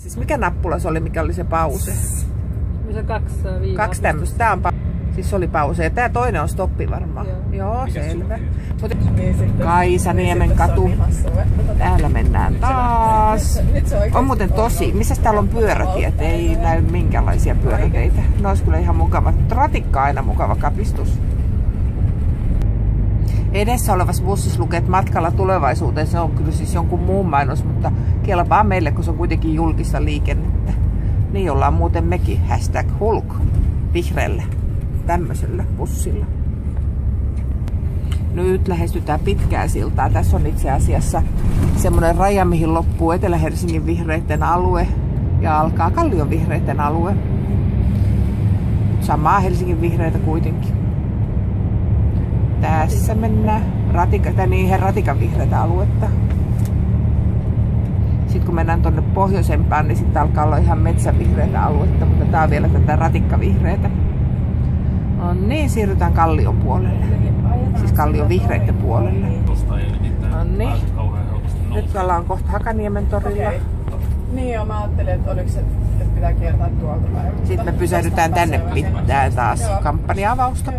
Siis mikä nappula se oli, mikä oli se pause? Se 2 tämmöistä. Tää on siis oli pause ja tää toinen on stoppi varmaan. Joo, selvä. Kaisaniemen katu. Täällä mennään taas. On muuten tosi. Missäs täällä on pyörätiet? Ei näy minkäänlaisia pyöräteitä. Ne olisi kyllä ihan mukava. Ratikka aina mukava kapistus. Edessä olevassa bussissa lukee, että matkalla tulevaisuuteen. Se on kyllä siis jonkun muun mainos, mutta kelpaa meille, kun se on kuitenkin julkista liikennettä. Niin ollaan muuten mekin. #Hulk vihreällä tämmöisellä bussilla. Nyt lähestytään pitkää siltaa. Tässä on itse asiassa semmoinen raja, mihin loppuu Etelä-Helsingin vihreiden alue ja alkaa Kallion vihreiden alue. Samaa Helsingin vihreitä kuitenkin. Tässä mennään ratikan vihreitä aluetta. Sitten kun mennään tuonne pohjoisempaan, niin sitten alkaa olla ihan metsävihreitä aluetta, mutta tää on vielä tätä ratikkavihreitä. No niin, siirrytään Kallion puolelle. Siis Kallion vihreiden puolelle. No niin. Nyt ollaan kohta Hakaniemen torilla. Niin joo, mä ajattelin, että oliko se, että pitää kiertää tuolta. Sitten me pysähdytään tänne pitää taas kampanja-avausta.